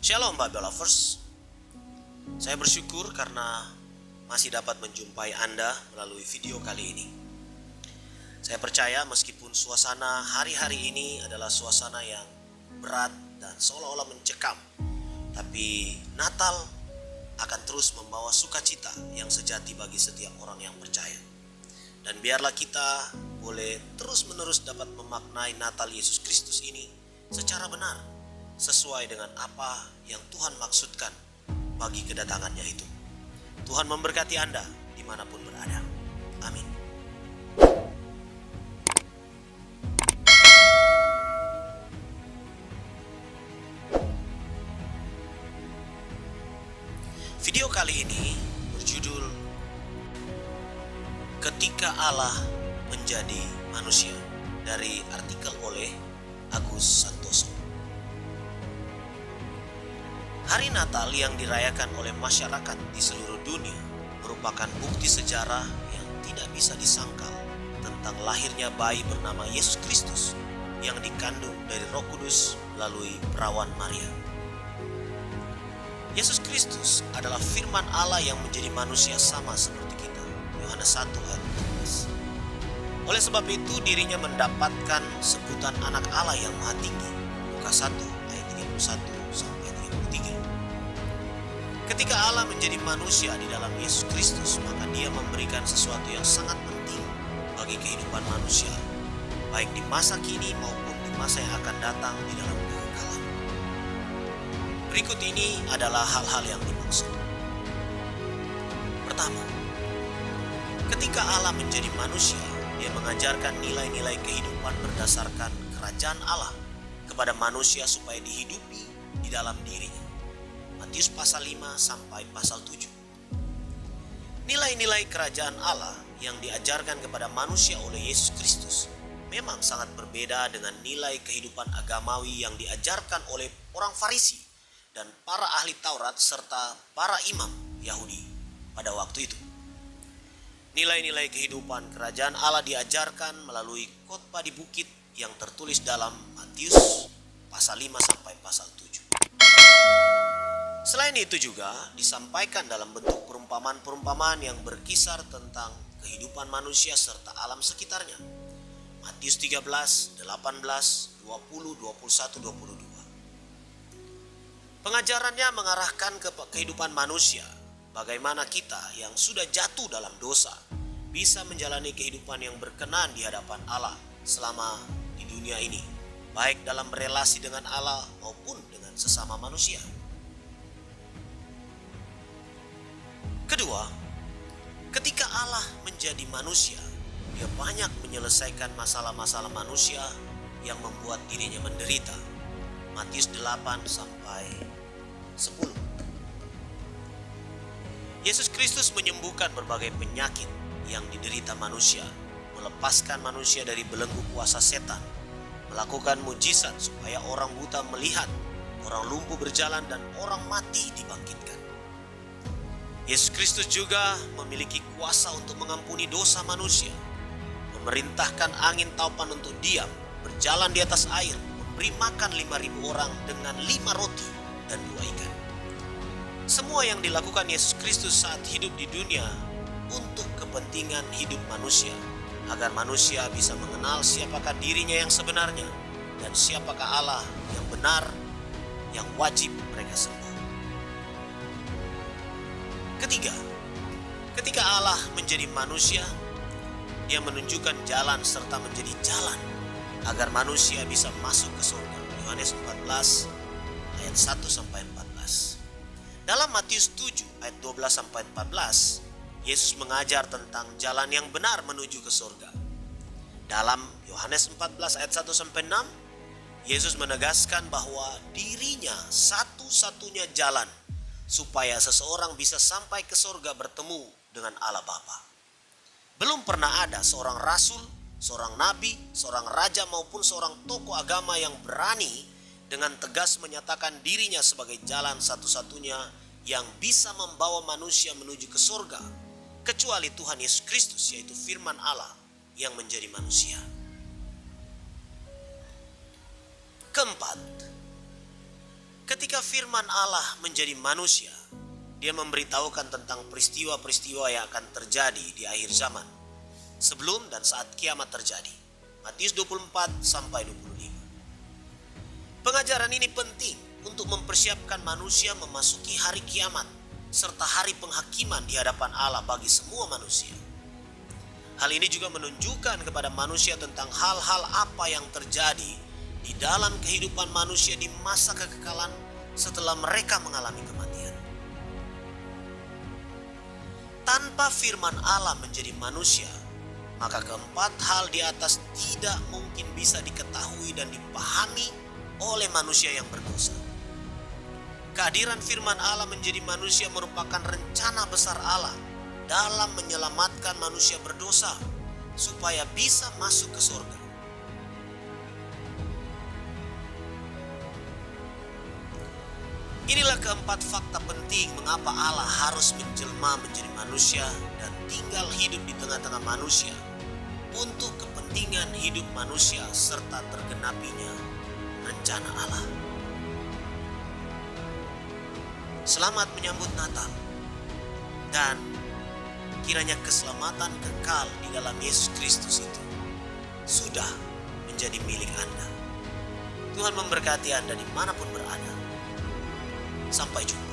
Shalom Bible Lovers. Saya bersyukur karena masih dapat menjumpai Anda melalui video kali ini. Saya percaya meskipun suasana hari-hari ini adalah suasana yang berat dan seolah-olah mencekam, tapi Natal akan terus membawa sukacita yang sejati bagi setiap orang yang percaya. Dan biarlah kita boleh terus-menerus dapat memaknai Natal Yesus Kristus ini secara benar, sesuai dengan apa yang Tuhan maksudkan bagi kedatangannya itu. Tuhan memberkati Anda dimanapun berada. Amin. Video kali ini berjudul Ketika Allah Menjadi Manusia, dari artikel oleh Agus Santoso. Hari Natal yang dirayakan oleh masyarakat di seluruh dunia merupakan bukti sejarah yang tidak bisa disangkal tentang lahirnya bayi bernama Yesus Kristus yang dikandung dari Roh Kudus melalui perawan Maria. Yesus Kristus adalah firman Allah yang menjadi manusia sama seperti kita. Yohanes 1 ayat 14. Oleh sebab itu dirinya mendapatkan sebutan anak Allah yang maha tinggi. Lukas 1 ayat 31 sampai 33. Ketika Allah menjadi manusia di dalam Yesus Kristus, maka Dia memberikan sesuatu yang sangat penting bagi kehidupan manusia, baik di masa kini maupun di masa yang akan datang di dalam kekekalan. Berikut ini adalah hal-hal yang dimaksud. Pertama, ketika Allah menjadi manusia, Dia mengajarkan nilai-nilai kehidupan berdasarkan kerajaan Allah kepada manusia supaya dihidupi di dalam dirinya. Matius pasal 5 sampai pasal 7. Nilai-nilai kerajaan Allah yang diajarkan kepada manusia oleh Yesus Kristus memang sangat berbeda dengan nilai kehidupan agamawi yang diajarkan oleh orang Farisi dan para ahli Taurat serta para imam Yahudi pada waktu itu. Nilai-nilai kehidupan kerajaan Allah diajarkan melalui khotbah di bukit yang tertulis dalam Matius pasal 5 sampai pasal 7. Selain itu juga disampaikan dalam bentuk perumpamaan-perumpamaan yang berkisar tentang kehidupan manusia serta alam sekitarnya. Matius 13, 18, 20, 21, 22. Pengajarannya mengarahkan ke kehidupan manusia, bagaimana kita yang sudah jatuh dalam dosa bisa menjalani kehidupan yang berkenan di hadapan Allah selama di dunia ini, baik dalam relasi dengan Allah maupun dengan sesama manusia. Kedua, ketika Allah menjadi manusia, Dia banyak menyelesaikan masalah-masalah manusia yang membuat dirinya menderita. Matius 8 sampai 10. Yesus Kristus menyembuhkan berbagai penyakit yang diderita manusia, melepaskan manusia dari belenggu kuasa setan, melakukan mujizat supaya orang buta melihat, orang lumpuh berjalan, dan orang mati dibangkitkan. Yesus Kristus juga memiliki kuasa untuk mengampuni dosa manusia, memerintahkan angin taupan untuk diam, berjalan di atas air, memberi makan 5.000 orang dengan 5 roti dan 2 ikan. Semua yang dilakukan Yesus Kristus saat hidup di dunia untuk kepentingan hidup manusia, agar manusia bisa mengenal siapakah dirinya yang sebenarnya dan siapakah Allah yang benar, yang wajib mereka sembah. Ketiga, ketika Allah menjadi manusia, Dia menunjukkan jalan serta menjadi jalan agar manusia bisa masuk ke surga. Yohanes 14 ayat 1 sampai 14. Dalam Matius 7 ayat 12 sampai 14, Yesus mengajar tentang jalan yang benar menuju ke surga. Dalam Yohanes 14 ayat 1 sampai 6, Yesus menegaskan bahwa dirinya satu-satunya jalan supaya seseorang bisa sampai ke surga bertemu dengan Allah Bapa. Belum pernah ada seorang rasul, seorang nabi, seorang raja maupun seorang tokoh agama yang berani dengan tegas menyatakan dirinya sebagai jalan satu-satunya yang bisa membawa manusia menuju ke surga, kecuali Tuhan Yesus Kristus, yaitu firman Allah yang menjadi manusia. Keempat, Ketika firman Allah menjadi manusia, dia memberitahukan tentang peristiwa-peristiwa yang akan terjadi di akhir zaman, sebelum dan saat kiamat terjadi. Matius 24 sampai 25. Pengajaran ini penting untuk mempersiapkan manusia memasuki hari kiamat serta hari penghakiman di hadapan Allah bagi semua manusia. Hal ini juga menunjukkan kepada manusia tentang hal-hal apa yang terjadi di dalam kehidupan manusia di masa kekekalan setelah mereka mengalami kematian. Tanpa firman Allah menjadi manusia, maka keempat hal di atas tidak mungkin bisa diketahui dan dipahami oleh manusia yang berdosa. Kehadiran firman Allah menjadi manusia merupakan rencana besar Allah dalam menyelamatkan manusia berdosa supaya bisa masuk ke surga. Inilah keempat fakta penting mengapa Allah harus menjelma menjadi manusia dan tinggal hidup di tengah-tengah manusia untuk kepentingan hidup manusia serta tergenapinya rencana Allah. Selamat menyambut Natal, dan kiranya keselamatan kekal di dalam Yesus Kristus itu sudah menjadi milik Anda. Tuhan memberkati Anda dimanapun berada. Sampai jumpa.